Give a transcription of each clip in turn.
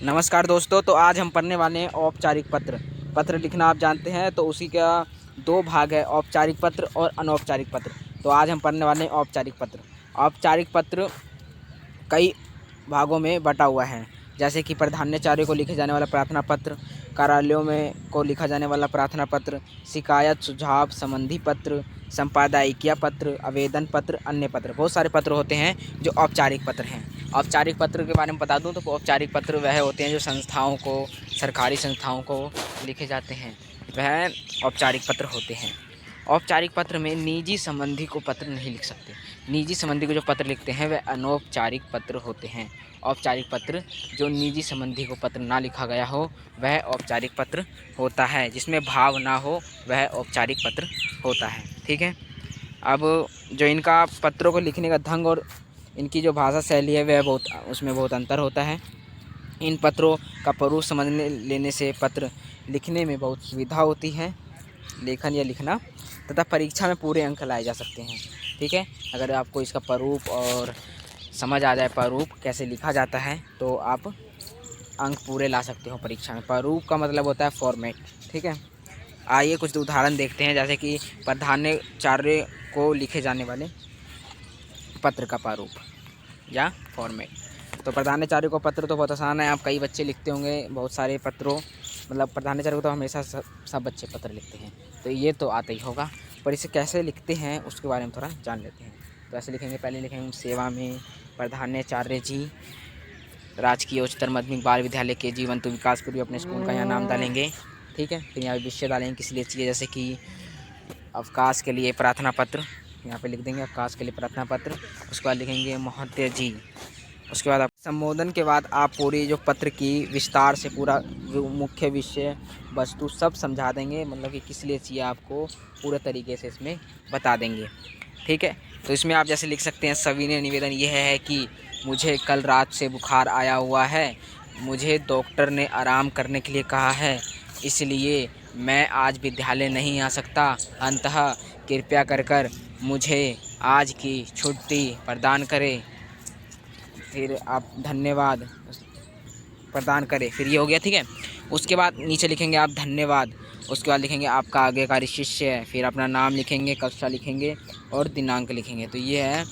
नमस्कार दोस्तों। तो आज हम पढ़ने वाले हैं औपचारिक पत्र। पत्र लिखना आप जानते हैं, तो उसी का दो भाग है, औपचारिक पत्र और अनौपचारिक पत्र। तो आज हम पढ़ने वाले हैं औपचारिक पत्र। औपचारिक पत्र कई भागों में बटा हुआ है, जैसे कि प्राधान्याचार्य को लिखे जाने वाला प्रार्थना पत्र, कार्यालयों में को लिखा जाने वाला प्रार्थना पत्र, शिकायत सुझाव संबंधी पत्र, संपादकीय पत्र, आवेदन पत्र, अन्य पत्र। बहुत सारे पत्र होते हैं जो औपचारिक पत्र हैं। औपचारिक पत्र के बारे में बता दूं तो औपचारिक पत्र वह होते हैं जो संस्थाओं को, सरकारी संस्थाओं को लिखे जाते हैं, वह औपचारिक पत्र होते हैं। औपचारिक पत्र में निजी संबंधी को पत्र नहीं लिख सकते। निजी संबंधी को जो पत्र लिखते हैं वह अनौपचारिक पत्र होते हैं। औपचारिक पत्र जो निजी संबंधी को पत्र ना लिखा गया हो वह औपचारिक पत्र होता है। जिसमें भाव ना हो वह औपचारिक पत्र होता है। ठीक है। अब जो इनका पत्रों को लिखने का ढंग और इनकी जो भाषा शैली है वह उसमें बहुत अंतर होता है। इन पत्रों का प्रारूप समझने लेने से पत्र लिखने में बहुत सुविधा होती है, लेखन या लिखना, तथा परीक्षा में पूरे अंक लाए जा सकते हैं। ठीक है। अगर आपको इसका प्रारूप और समझ आ जाए, प्रारूप कैसे लिखा जाता है, तो आप अंक पूरे ला सकते हो परीक्षा में। प्रारूप का मतलब होता है फॉर्मेट। ठीक है। आइए कुछ उदाहरण देखते हैं, जैसे कि प्राधान्याचार्य को लिखे जाने वाले पत्र का प्रारूप या फॉर्मेट। तो प्रधानाचार्य को पत्र तो बहुत आसान है, आप कई बच्चे लिखते होंगे बहुत सारे पत्रों, मतलब प्रधानाचार्य को तो हमेशा सब बच्चे पत्र लिखते हैं, तो ये तो आता ही होगा। पर इसे कैसे लिखते हैं उसके बारे में थोड़ा जान लेते हैं। तो ऐसे लिखेंगे, पहले लिखेंगे सेवा में प्रधानाचार्य जी, राजकीय उच्चतर माध्यमिक बाल विद्यालय के जीवन तो विकासपुरी, अपने स्कूल का यहाँ नाम डालेंगे। ठीक है। फिर यहाँ विषय डालेंगे किस लिए चाहिए, जैसे कि अवकाश के लिए प्रार्थना पत्र, यहाँ पे लिख देंगे अवकाश के लिए प्रार्थना पत्र। उसके बाद लिखेंगे महोदय जी। उसके बाद आप संबोधन के बाद आप पूरी जो पत्र की विस्तार से पूरा जो मुख्य विषय वस्तु सब समझा देंगे, मतलब कि किस लिए चाहिए आपको पूरे तरीके से इसमें बता देंगे। ठीक है। तो इसमें आप जैसे लिख सकते हैं, सविनय निवेदन यह है कि मुझे कल रात से बुखार आया हुआ है, मुझे डॉक्टर ने आराम करने के लिए कहा है, इसलिए मैं आज विद्यालय नहीं आ सकता। अतः कृपया कर मुझे आज की छुट्टी प्रदान करें। फिर आप धन्यवाद प्रदान करें। फिर ये हो गया। ठीक है। उसके बाद नीचे लिखेंगे आप धन्यवाद। उसके बाद लिखेंगे आपका आज्ञाकारी शिष्य है। फिर अपना नाम लिखेंगे, कक्षा लिखेंगे और दिनांक लिखेंगे। तो ये है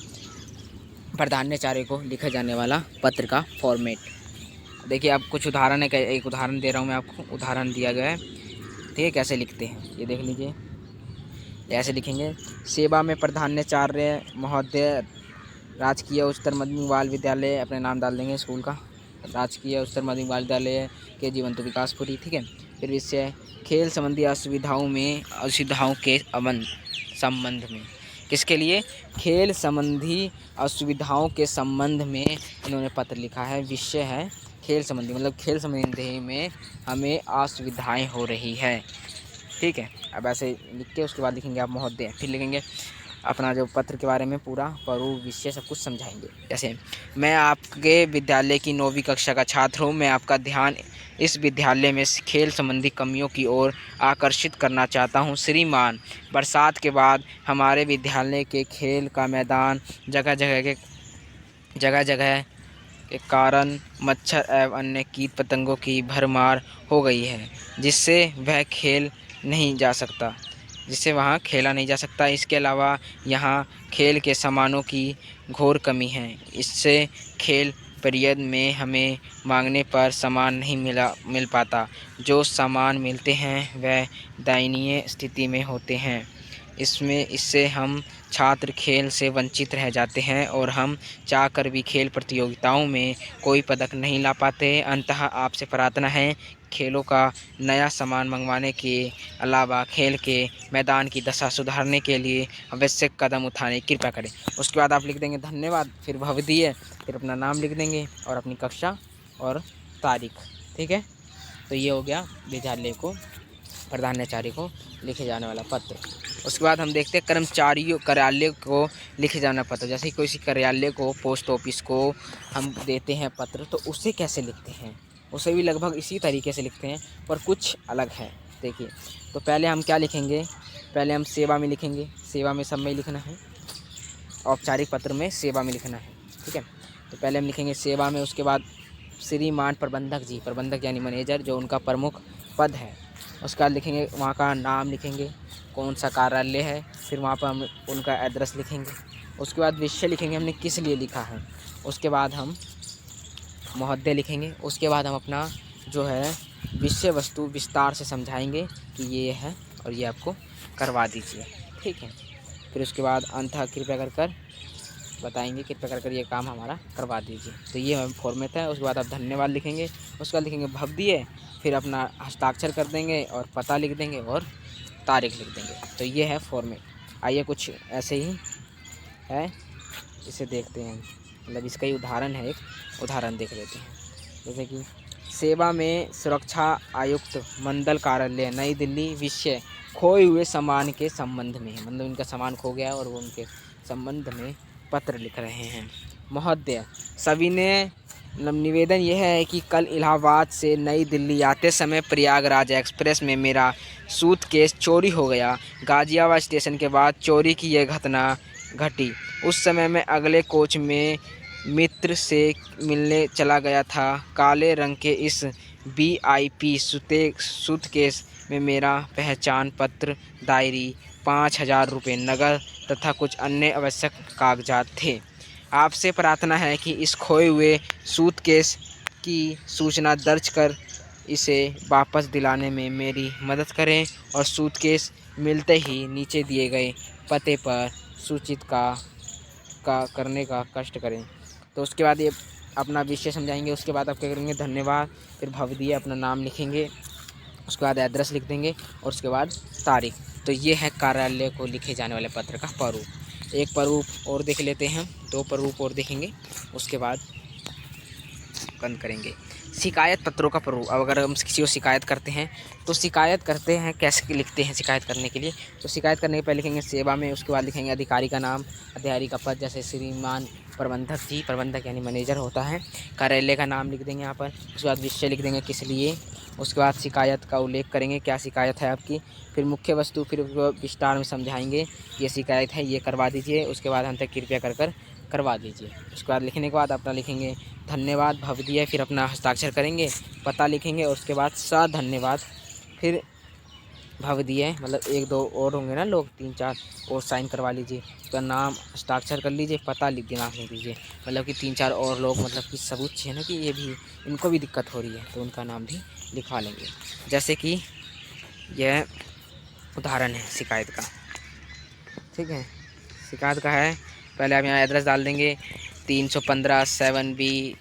प्रधानाचार्य को लिखा जाने वाला पत्र का फॉर्मेट। देखिए आप कुछ उदाहरण है, एक उदाहरण दे रहा हूँ मैं आपको, उदाहरण दिया गया है। ठीक है। कैसे लिखते हैं ये देख लीजिए। ऐसे लिखेंगे, सेवा में प्रधानाचार्य महोदय, राजकीय उच्चतर माध्यमिक बाल विद्यालय, अपने नाम डाल देंगे स्कूल का, राजकीय उच्चतर माध्यमिक बाल विद्यालय के जीवंत विकासपुरी। ठीक है। फिर विषय खेल संबंधी असुविधाओं के संबंध में, किसके लिए, खेल संबंधी असुविधाओं के संबंध में इन्होंने पत्र लिखा है। विषय है खेल संबंधी, मतलब खेल संबंधी में हमें असुविधाएं हो रही है। ठीक है। अब ऐसे लिख के उसके बाद लिखेंगे आप महोदय। फिर लिखेंगे अपना जो पत्र के बारे में पूरा प्रारूप विषय सब कुछ समझाएंगे। जैसे मैं आपके विद्यालय की 9वीं कक्षा का छात्र हूँ, मैं आपका ध्यान इस विद्यालय में खेल संबंधी कमियों की ओर आकर्षित करना चाहता हूँ। श्रीमान, बरसात के बाद हमारे विद्यालय के खेल का मैदान जगह जगह के कारण मच्छर एवं अन्य कीट पतंगों की भरमार हो गई है, जिससे वहाँ खेला नहीं जा सकता। इसके अलावा यहाँ खेल के सामानों की घोर कमी है। इससे खेल पीरियड में हमें मांगने पर सामान नहीं मिल पाता। जो सामान मिलते हैं वह दयनीय स्थिति में होते हैं। इससे हम छात्र खेल से वंचित रह जाते हैं और हम चाहकर भी खेल प्रतियोगिताओं में कोई पदक नहीं ला पाते। अंततः आपसे प्रार्थना है, खेलों का नया सामान मंगवाने के अलावा खेल के मैदान की दशा सुधारने के लिए आवश्यक कदम उठाने की कृपा करें। उसके बाद आप लिख देंगे धन्यवाद, फिर भवदीय, फिर अपना नाम लिख देंगे और अपनी कक्षा और तारीख। ठीक है। तो ये हो गया विद्यालय को, प्रधानाचार्य को लिखे जाने वाला पत्र। उसके बाद हम देखते हैं कर्मचारियों, कार्यालय को लिखे जाना पत्र। जैसे किसी कार्यालय को, पोस्ट ऑफिस को हम देते हैं पत्र, तो उसे कैसे लिखते हैं, उसे भी लगभग इसी तरीके से लिखते हैं, पर कुछ अलग है। देखिए, तो पहले हम क्या लिखेंगे, पहले हम सेवा में लिखेंगे। सेवा में सब में लिखना है, औपचारिक पत्र में सेवा में लिखना है। ठीक है। तो पहले हम लिखेंगे सेवा में, उसके बाद श्रीमान प्रबंधक जी, प्रबंधक यानी मैनेजर जो उनका प्रमुख पद है। उसके बाद लिखेंगे वहाँ का नाम लिखेंगे, कौन सा कार्यालय है, फिर वहाँ पर हम उनका एड्रेस लिखेंगे। उसके बाद विषय लिखेंगे हमने किस लिए लिखा है। उसके बाद हम महोदय लिखेंगे। उसके बाद हम अपना जो है विषय वस्तु विस्तार से समझाएंगे कि ये है और ये आपको करवा दीजिए, ठीक है। फिर उसके बाद अंततः कृपया कर बताएंगे, कृपया कर ये काम हमारा करवा दीजिए। तो ये फॉर्मेट है। उसके बाद आप धन्यवाद लिखेंगे। उसके बाद लिखेंगे भवदीय, फिर अपना हस्ताक्षर कर देंगे और पता लिख देंगे और तारीख लिख देंगे। तो ये है फॉर्मेट। आइए कुछ ऐसे ही है, इसे देखते हैं। मतलब इसका ही उदाहरण है, एक उदाहरण देख लेते हैं। जैसे कि सेवा में सुरक्षा आयुक्त मंडल कार्यालय नई दिल्ली, विषय खोए हुए सामान के संबंध में, मतलब इनका सामान खो गया और वो उनके संबंध में पत्र लिख रहे हैं। महोदय, सभी ने निवेदन यह है कि कल इलाहाबाद से नई दिल्ली आते समय प्रयागराज एक्सप्रेस में मेरा सूटकेस चोरी हो गया। गाजियाबाद स्टेशन के बाद चोरी की यह घटना घटी। उस समय मैं अगले कोच में मित्र से मिलने चला गया था। काले रंग के इस VIP सूटकेस में मेरा पहचान पत्र, डायरी, 5,000 रुपये नगद तथा कुछ अन्य आवश्यक कागजात थे। आपसे प्रार्थना है कि इस खोए हुए सूटकेस की सूचना दर्ज कर इसे वापस दिलाने में मेरी मदद करें और सूटकेस मिलते ही नीचे दिए गए पते पर सूचित करने का कष्ट करें। तो उसके बाद ये अपना विषय समझाएंगे। उसके बाद आप क्या करेंगे, धन्यवाद, फिर भवदीय अपना नाम लिखेंगे। उसके बाद एड्रेस लिख देंगे और उसके बाद तारीख। तो ये है कार्यालय को लिखे जाने वाले पत्र का प्रारूप। एक प्रारूप और देख लेते हैं, 2 प्रारूप और देखेंगे, उसके बाद बंद करेंगे। शिकायत पत्रों का प्रारूप। अब अगर हम किसी को शिकायत करते हैं तो शिकायत करते हैं कैसे लिखते हैं शिकायत करने के लिए। तो शिकायत करने के पहले लिखेंगे सेवा में, उसके बाद लिखेंगे अधिकारी का नाम, अधिकारी का पद, जैसे श्रीमान प्रबंधक जी, प्रबंधक यानी मैनेजर होता है। कार्यालय का नाम लिख देंगे यहाँ पर। उसके बाद विषय लिख देंगे किस लिए। उसके बाद शिकायत का उल्लेख करेंगे, क्या शिकायत है आपकी। फिर मुख्य वस्तु, फिर विस्तार में समझाएंगे ये शिकायत है, ये करवा दीजिए। उसके बाद हम तक कृपया कर करवा दीजिए। उसके बाद लिखने के बाद अपना लिखेंगे धन्यवाद भवदीय, फिर अपना हस्ताक्षर करेंगे, पता लिखेंगे और उसके बाद धन्यवाद, फिर भवदीय, मतलब 1-2 और होंगे ना लोग, 3-4 और साइन करवा लीजिए। उसका नाम हस्ताक्षर कर लीजिए, पता लिख देना नहीं दीजिए, मतलब कि 3-4 और लोग, मतलब कि सबूत चाहिए ना कि ये भी इनको भी दिक्कत हो रही है, तो उनका नाम भी लिखवा लेंगे। जैसे कि यह उदाहरण है शिकायत का, ठीक है। शिकायत का है, पहले आप यहाँ एड्रेस डाल देंगे, 315 7B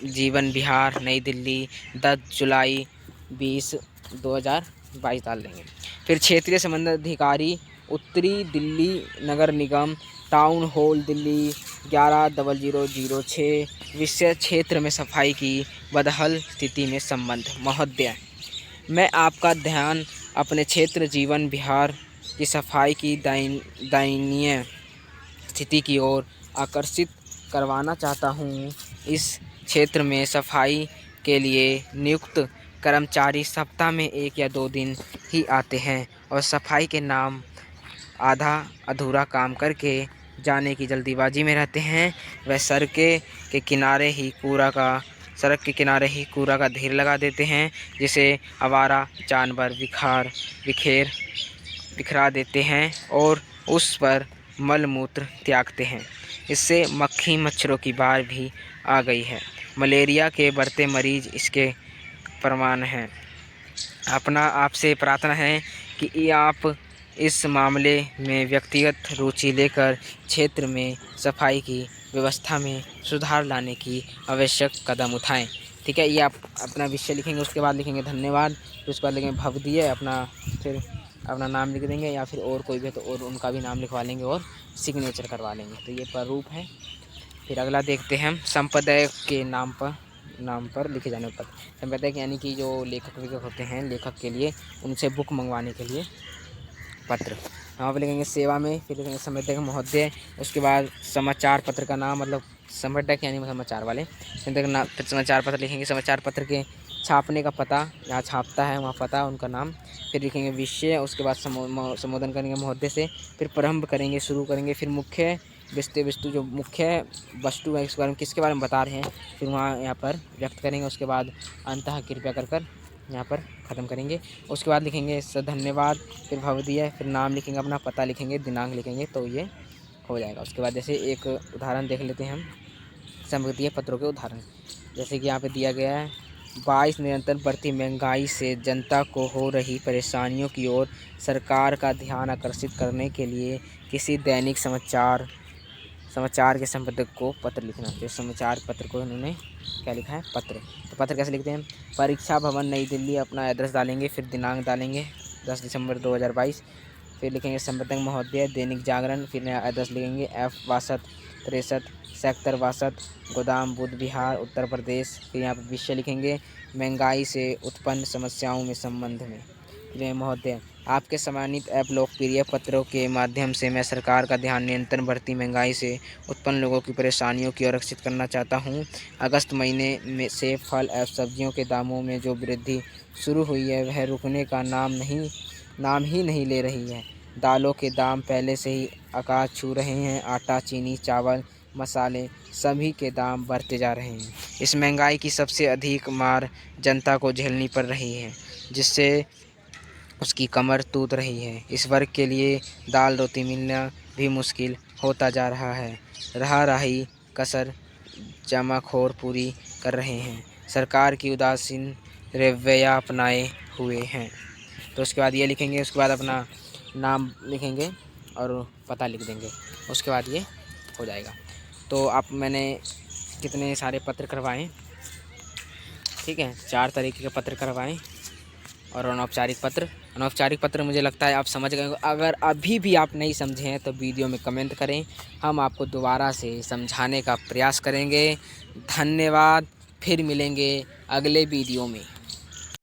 जीवन विहार नई दिल्ली, 10 जुलाई 2022 डाल देंगे। फिर क्षेत्रीय संबंध अधिकारी उत्तरी दिल्ली नगर निगम, टाउन हॉल दिल्ली 110006, विषय क्षेत्र में सफाई की बदहाल स्थिति में संबंध। महोदय, मैं आपका ध्यान अपने क्षेत्र जीवन विहार की सफाई की दयनीय स्थिति की ओर आकर्षित करवाना चाहता हूँ। इस क्षेत्र में सफाई के लिए नियुक्त कर्मचारी सप्ताह में 1 या 2 दिन ही आते हैं और सफाई के नाम आधा अधूरा काम करके जाने की जल्दीबाजी में रहते हैं। वह सड़क के किनारे ही कूड़ा का ढेर लगा देते हैं, जिसे आवारा जानवर बिखरा देते हैं और उस पर मल मूत्र त्यागते हैं। इससे मक्खी मच्छरों की बाढ़ भी आ गई है। मलेरिया के बढ़ते मरीज इसके प्रमाण हैं। आपसे प्रार्थना है कि आप इस मामले में व्यक्तिगत रुचि लेकर क्षेत्र में सफाई की व्यवस्था में सुधार लाने की आवश्यक कदम उठाएं। ठीक है, ये आप अपना विषय लिखेंगे। उसके बाद लिखेंगे धन्यवाद, फिर उसके बाद लिखेंगे भवदीय, फिर अपना नाम लिख देंगे, या फिर और कोई भी तो और उनका भी नाम लिखवा लेंगे और सिग्नेचर करवा लेंगे। तो ये प्रारूप है। फिर अगला देखते हैं हम संपादक के नाम पर लिखे जाने पर। संपादक यानी कि जो लेखक होते हैं, लेखक के लिए उनसे बुक मंगवाने के लिए पत्र। यहाँ पर लिखेंगे सेवा में, फिर लिखेंगे संपादक महोदय। उसके बाद समाचार पत्र का नाम, मतलब संपादक यानी समाचार वाले, फिर समाचार पत्र लिखेंगे। समाचार पत्र के छापने का पता, जहाँ छापता है वहाँ पता, उनका नाम। फिर लिखेंगे विषय, उसके बाद संबोधन करेंगे महोदय से, फिर प्रारंभ करेंगे, शुरू करेंगे। फिर मुख्य विषय वस्तु जो मुख्य वस्तु है इसके बारे में किसके बारे में बता रहे हैं, फिर वहाँ यहाँ पर व्यक्त करेंगे। उसके बाद अंततः कृपया कर यहाँ पर ख़त्म करेंगे। उसके बाद लिखेंगे धन्यवाद, फिर भवदीय, फिर नाम लिखेंगे, अपना पता लिखेंगे, दिनांक लिखेंगे, तो ये हो जाएगा। उसके बाद जैसे एक उदाहरण देख लेते हैं हम संवर्गीय पत्रों के उदाहरण। जैसे कि यहाँ पे दिया गया है 22 निरंतर बढ़ती महंगाई से जनता को हो रही परेशानियों की ओर सरकार का ध्यान आकर्षित करने के लिए किसी दैनिक समाचार के संपादक को पत्र लिखना। तो समाचार पत्र को इन्होंने क्या लिखा है, पत्र। तो पत्र कैसे लिखते हैं, परीक्षा भवन नई दिल्ली, अपना एड्रेस डालेंगे, फिर दिनांक डालेंगे 10 दिसंबर 2022, फिर लिखेंगे संपादक महोदय दैनिक जागरण, फिर नया एड्रेस लिखेंगे F 6263 सेक्टर 62 गोदाम बुद्ध विहार उत्तर प्रदेश। फिर यहाँ पर विषय लिखेंगे महंगाई से उत्पन्न समस्याओं में संबंध में। फिर महोदय आपके सम्मानित एवं लोकप्रिय पत्रों के माध्यम से मैं सरकार का ध्यान निरंतर बढ़ती महंगाई से उत्पन्न लोगों की परेशानियों की ओर आकर्षित करना चाहता हूँ। अगस्त महीने में से फल एवं सब्जियों के दामों में जो वृद्धि शुरू हुई है वह रुकने का नाम ही नहीं ले रही है। दालों के दाम पहले से ही आकाश छू रहे हैं। आटा, चीनी, चावल, मसाले सभी के दाम बढ़ते जा रहे हैं। इस महंगाई की सबसे अधिक मार जनता को झेलनी पड़ रही है, जिससे उसकी कमर टूट रही है। इस वर्ग के लिए दाल रोटी मिलना भी मुश्किल होता जा रहा है। रही कसर जमाखोर पूरी कर रहे हैं। सरकार की उदासीन रवैया अपनाए हुए हैं। तो उसके बाद ये लिखेंगे, उसके बाद अपना नाम लिखेंगे और पता लिख देंगे। उसके बाद ये हो जाएगा। तो मैंने कितने सारे पत्र करवाएं, ठीक है, 4 तरीके के पत्र करवाएं। और अनौपचारिक पत्र मुझे लगता है आप समझ गए। अगर अभी भी आप नहीं समझे हैं तो वीडियो में कमेंट करें, हम आपको दोबारा से समझाने का प्रयास करेंगे। धन्यवाद, फिर मिलेंगे अगले वीडियो में।